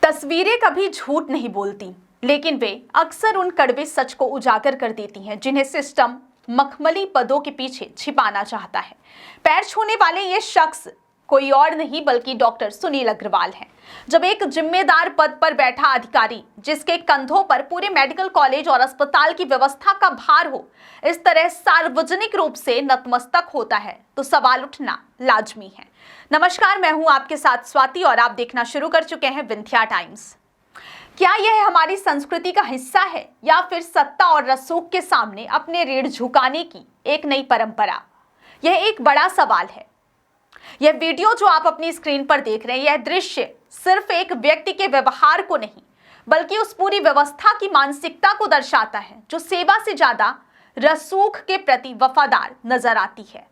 तस्वीरें कभी झूठ नहीं बोलती, लेकिन वे अक्सर उन कड़वे सच को उजागर कर देती हैं जिन्हें सिस्टम मखमली पदों के पीछे छिपाना चाहता है। पैर छूने वाले ये शख्स कोई और नहीं बल्कि डॉक्टर सुनील अग्रवाल हैं। जब एक जिम्मेदार पद पर बैठा अधिकारी, जिसके कंधों पर पूरे मेडिकल कॉलेज और अस्पताल की व्यवस्था का भार हो, इस तरह सार्वजनिक रूप से नतमस्तक होता है तो सवाल उठना लाजमी है। नमस्कार, मैं हूं आपके साथ स्वाति और आप देखना शुरू कर चुके हैं विंध्या टाइम्स। क्या यह हमारी संस्कृति का हिस्सा है या फिर सत्ता और रसूख के सामने अपने रीढ़ झुकाने की एक नई परंपरा? यह एक बड़ा सवाल है। यह वीडियो जो आप अपनी स्क्रीन पर देख रहे हैं, यह दृश्य सिर्फ एक व्यक्ति के व्यवहार को नहीं बल्कि उस पूरी व्यवस्था की मानसिकता को दर्शाता है जो सेवा से ज्यादा रसूख के प्रति वफादार नजर आती है।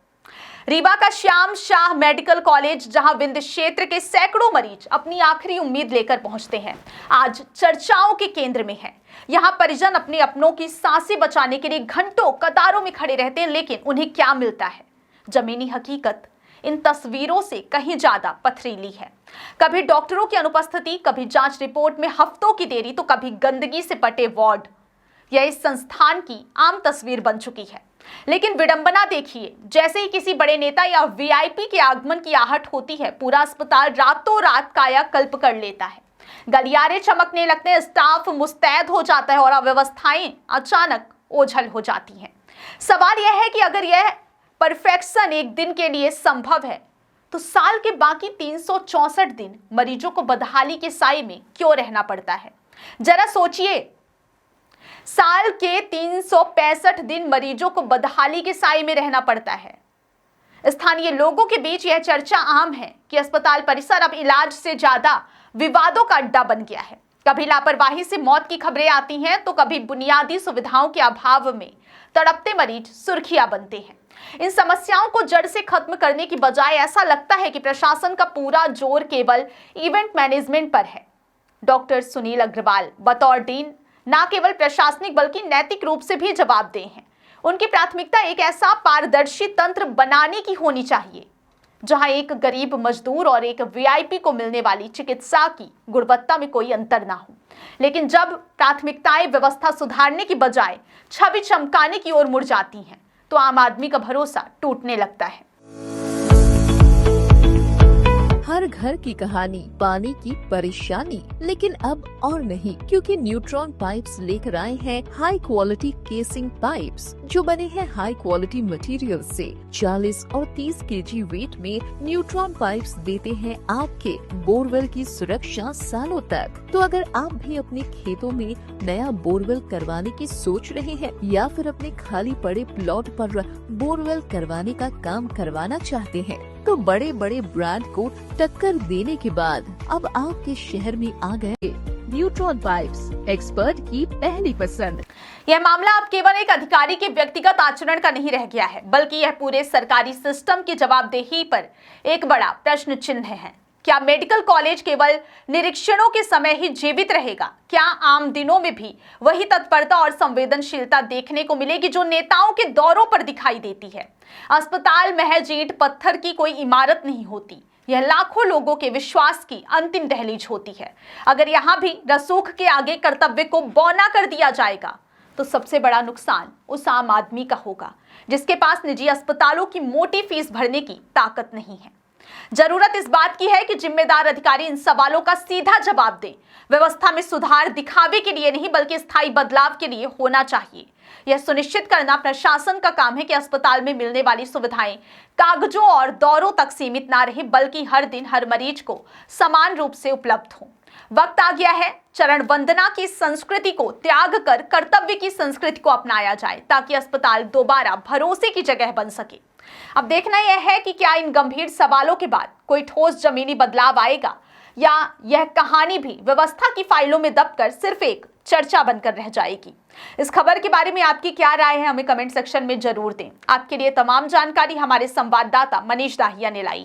रीवा का श्याम शाह मेडिकल कॉलेज, जहां विंध्य क्षेत्र के सैकड़ों मरीज अपनी आखिरी उम्मीद लेकर पहुंचते हैं, आज चर्चाओं के केंद्र में है। यहां परिजन अपने अपनों की सांसें बचाने के लिए घंटों कतारों में खड़े रहते हैं, लेकिन उन्हें क्या मिलता है? जमीनी हकीकत इन तस्वीरों से कहीं ज्यादा पथरीली है। कभी डॉक्टरों की अनुपस्थिति, कभी जांच रिपोर्ट में हफ्तों की देरी, तो कभी गंदगी से पटे वार्ड। यह इस संस्थान की आम तस्वीर बन चुकी है। लेकिन विडंबना देखिए, जैसे ही किसी बड़े नेता या वीआईपी के आगमन की आहट होती है, पूरा अस्पताल रातों रात कायाकल्प कर लेता है। गलियारे चमकने लगते हैं, स्टाफ मुस्तैद हो जाता है और अव्यवस्थाएं अचानक ओझल हो जाती हैं। सवाल यह है कि अगर यह परफेक्शन एक दिन के लिए संभव है, तो साल के बाकी 364 दिन मरीजों को बदहाली के साए में क्यों रहना पड़ता है? जरा सोचिए, साल के 365 दिन मरीजों को बदहाली के साए में रहना पड़ता है। स्थानीय लोगों के बीच यह चर्चा आम है कि अस्पताल परिसर अब इलाज से ज्यादा विवादों का अड्डा बन गया है। कभी लापरवाही से मौत की खबरें आती हैं, तो कभी बुनियादी सुविधाओं के अभाव में तड़पते मरीज सुर्खियां बनते हैं। इन समस्याओं को जड़ से खत्म करने की बजाय ऐसा लगता है कि प्रशासन का पूरा जोर केवल इवेंट मैनेजमेंट पर है। डॉक्टर सुनील अग्रवाल बतौर डीन न केवल प्रशासनिक बल्कि नैतिक रूप से भी जवाबदेह हैं। उनकी प्राथमिकता एक ऐसा पारदर्शी तंत्र बनाने की होनी चाहिए जहां एक गरीब मजदूर और एक वीआईपी को मिलने वाली चिकित्सा की गुणवत्ता में कोई अंतर ना हो। लेकिन जब प्राथमिकताएं व्यवस्था सुधारने की बजाय छवि चमकाने की ओर मुड़ जाती हैं, तो आम आदमी का भरोसा टूटने लगता है। हर घर की कहानी, पानी की परेशानी, लेकिन अब और नहीं, क्योंकि न्यूट्रॉन पाइप्स लेकर आए हैं हाई क्वालिटी केसिंग पाइप्स जो बने हैं हाई क्वालिटी मटेरियल से। 40 और 30 केजी वेट में न्यूट्रॉन पाइप्स देते हैं आपके बोरवेल की सुरक्षा सालों तक। तो अगर आप भी अपने खेतों में नया बोरवेल करवाने की सोच रहे हैं या फिर अपने खाली पड़े प्लॉट पर बोरवेल करवाने का काम करवाना चाहते हैं, तो बड़े बड़े ब्रांड को टक्कर देने के बाद अब आपके शहर में आ गए न्यूट्रॉन पाइप्स, एक्सपर्ट की पहली पसंद। यह मामला अब केवल एक अधिकारी के व्यक्तिगत आचरण का नहीं रह गया है, बल्कि यह पूरे सरकारी सिस्टम की जवाबदेही पर एक बड़ा प्रश्न चिन्ह है। क्या मेडिकल कॉलेज केवल निरीक्षणों के समय ही जीवित रहेगा? क्या आम दिनों में भी वही तत्परता और संवेदनशीलता देखने को मिलेगी जो नेताओं के दौरों पर दिखाई देती है? अस्पताल महज ईंट पत्थर की कोई इमारत नहीं होती, यह लाखों लोगों के विश्वास की अंतिम दहलीज होती है। अगर यहाँ भी रसूख के आगे कर्तव्य को बौना कर दिया जाएगा, तो सबसे बड़ा नुकसान उस आम आदमी का होगा जिसके पास निजी अस्पतालों की मोटी फीस भरने की ताकत नहीं है। जरूरत इस बात की है कि जिम्मेदार अधिकारी इन सवालों का सीधा जवाब दें। व्यवस्था में सुधार दिखावे के लिए नहीं बल्कि स्थायी बदलाव के लिए होना चाहिए। यह सुनिश्चित करना प्रशासन का काम है कि अस्पताल में मिलने वाली सुविधाएं कागजों और दौरों तक सीमित ना रहे, बल्कि हर दिन हर मरीज को समान रूप से उपलब्ध हो। वक्त आ गया है चरण वंदना की संस्कृति को त्याग कर कर्तव्य की संस्कृति को अपनाया जाए, ताकि अस्पताल दोबारा भरोसे की जगह बन सके। अब देखना यह है कि क्या इन गंभीर सवालों के बाद कोई ठोस जमीनी बदलाव आएगा या यह कहानी भी व्यवस्था की फाइलों में दबकर सिर्फ एक चर्चा बनकर रह जाएगी। इस खबर के बारे में आपकी क्या राय है, हमें कमेंट सेक्शन में जरूर दें। आपके लिए तमाम जानकारी हमारे संवाददाता मनीष दाहिया ने लाई है।